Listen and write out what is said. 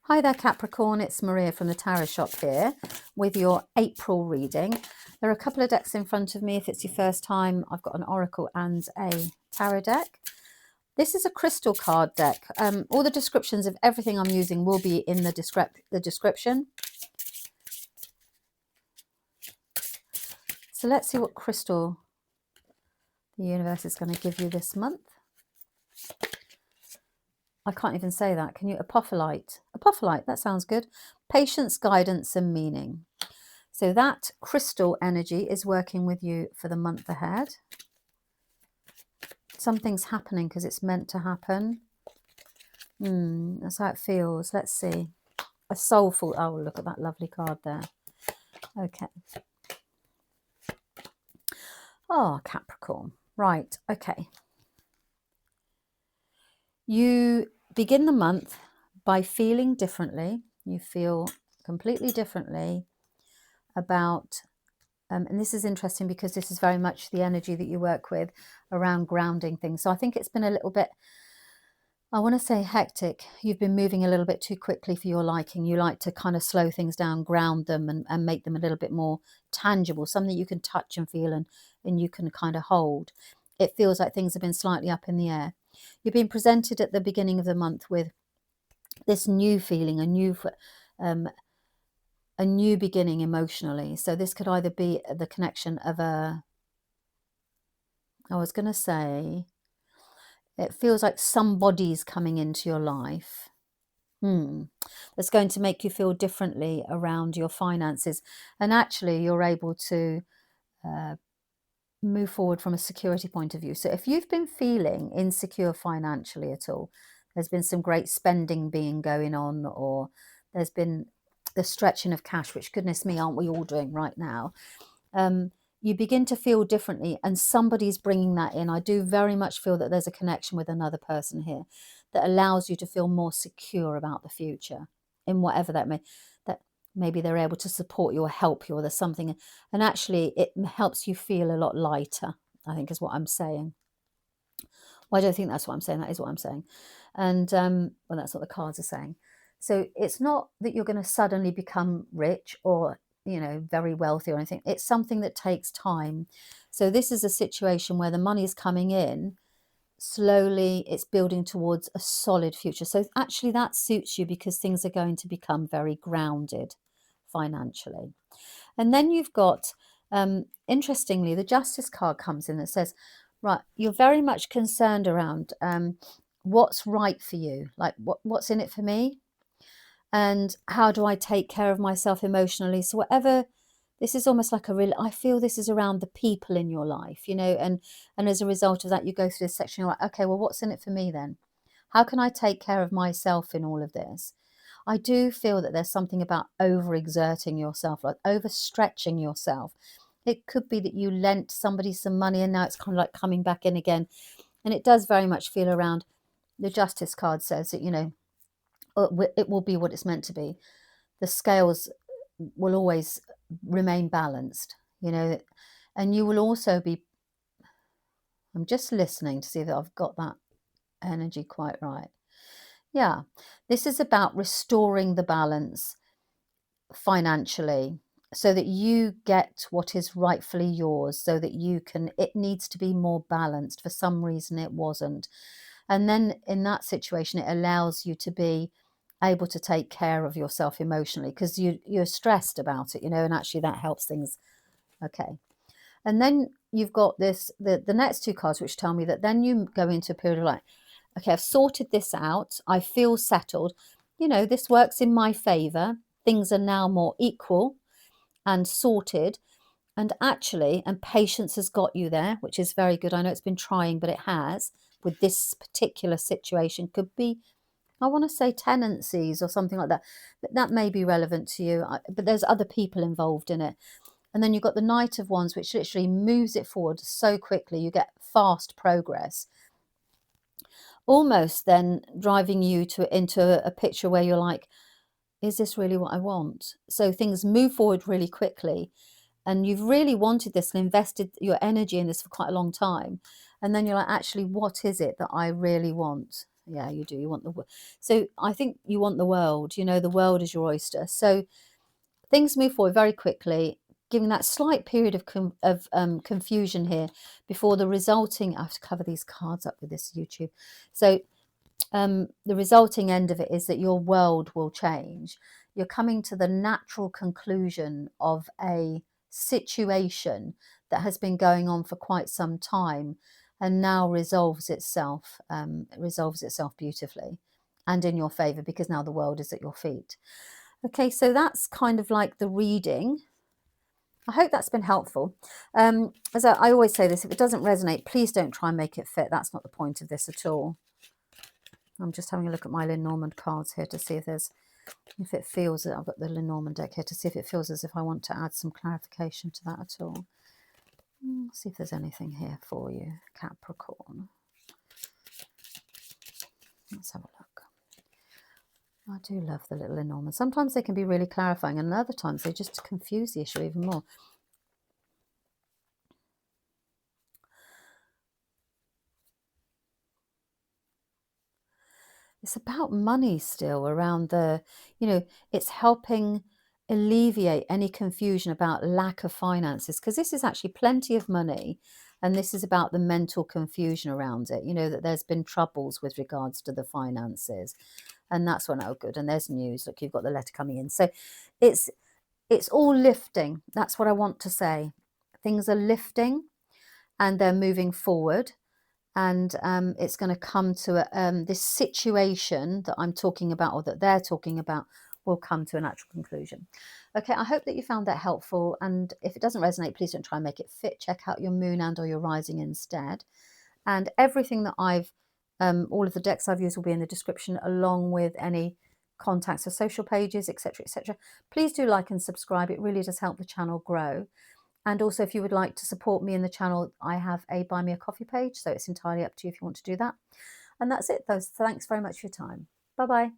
Hi there, Capricorn. It's Maria from the Tarot Shop here with your April reading. There are a couple of decks in front of me. If it's your first time, I've got an Oracle and a Tarot deck. This is a crystal card deck. All the descriptions of everything I'm using will be in the description. So let's see what crystal the universe is going to give you this month. I can't even say that. Can you? Apophyllite. Apophyllite, that sounds good. Patience, guidance, and meaning. So that crystal energy is working with you for the month ahead. Something's happening because it's meant to happen. That's how it feels. Let's see. A soulful... Oh, look at that lovely card there. Okay. Oh, Capricorn. Right, okay. You begin the month by feeling differently. You feel completely differently about... and this is interesting because this is very much the energy that you work with around grounding things. So I think it's been a little bit, I want to say hectic. You've been moving a little bit too quickly for your liking. You like to kind of slow things down, ground them and make them a little bit more tangible, something you can touch and feel and you can kind of hold. It feels like things have been slightly up in the air. You've been presented at the beginning of the month with this new feeling, a new beginning emotionally. So this could either be the connection of I was going to say, it feels like somebody's coming into your life. That's going to make you feel differently around your finances. And actually, you're able to move forward from a security point of view. So if you've been feeling insecure financially at all, there's been some great spending being going on, or there's been the stretching of cash, which goodness me, aren't we all doing right now? You begin to feel differently and somebody's bringing that in. I do very much feel that there's a connection with another person here that allows you to feel more secure about the future in whatever that maybe they're able to support you or help you, or there's something, and actually it helps you feel a lot lighter, I think is what I'm saying. Well, I don't think that's what I'm saying. That is what I'm saying. And well, that's what the cards are saying. So it's not that you're going to suddenly become rich or, you know, very wealthy or anything. It's something that takes time. So this is a situation where the money is coming in slowly. It's building towards a solid future. So actually that suits you because things are going to become very grounded financially. And then you've got, interestingly, the Justice card comes in that says, right, you're very much concerned around what's right for you, like what's in it for me, and how do I take care of myself emotionally. So whatever, this is almost like I feel this is around the people in your life, you know, and as a result of that, you go through this section, you're like, okay, well, what's in it for me then? How can I take care of myself in all of this? I do feel that there's something about overexerting yourself, like overstretching yourself. It could be that you lent somebody some money and now it's kind of like coming back in again. And it does very much feel around, the Justice card says that, you know, it will be what it's meant to be. The scales will always remain balanced, you know, and you will also be, I'm just listening to see that I've got that energy quite right. Yeah, this is about restoring the balance financially so that you get what is rightfully yours, so that you can, it needs to be more balanced. For some reason it wasn't. And then in that situation, it allows you to be able to take care of yourself emotionally because you're stressed about it, you know, and actually that helps things. Okay. And then you've got this, the next two cards, which tell me that then you go into a period of like, okay, I've sorted this out. I feel settled. You know, this works in my favor. Things are now more equal and sorted. And actually, and patience has got you there, which is very good. I know it's been trying, but it has with this particular situation. Could be, I want to say tenancies or something like that. That may be relevant to you, but there's other people involved in it. And then you've got the Knight of Wands, which literally moves it forward so quickly. You get fast progress, almost then driving you into a picture where you're like, is this really what I want? So things move forward really quickly. And you've really wanted this and invested your energy in this for quite a long time. And then you're like, actually, what is it that I really want? Yeah, you do. You want the world. So I think you want the world. You know, the world is your oyster. So things move forward very quickly, giving that slight period of confusion here before the resulting. I have to cover these cards up with this YouTube. So the resulting end of it is that your world will change. You're coming to the natural conclusion of a situation that has been going on for quite some time and now resolves itself beautifully and in your favor, because now the world is at your feet. Okay, so that's kind of like the reading. I hope that's been helpful. As I always say this, if it doesn't resonate, please don't try and make it fit. That's not the point of this at all. I'm just having a look at my Lenormand cards here to see if it feels that I've got the Lenormand deck here to see if it feels as if I want to add some clarification to that at all. See if there's anything here for you, Capricorn. Let's have a look. I do love the little Lenormand. Sometimes they can be really clarifying, and other times they just confuse the issue even more. It's about money still around the, it's helping alleviate any confusion about lack of finances, because this is actually plenty of money, and this is about the mental confusion around it, that there's been troubles with regards to the finances, and that's when, oh good, and there's news. Look, you've got the letter coming in. So it's all lifting. That's what I want to say. Things are lifting and they're moving forward. And it's going to come to this situation that I'm talking about, or that they're talking about, will come to a natural conclusion. Okay, I hope that you found that helpful. And if it doesn't resonate, please don't try and make it fit. Check out your moon and or your rising instead. And everything that all of the decks I've used will be in the description, along with any contacts or social pages, etc., etc. Please do like and subscribe. It really does help the channel grow. And also, if you would like to support me in the channel, I have a Buy Me a Coffee page, so it's entirely up to you if you want to do that. And that's it, though. Thanks very much for your time. Bye-bye.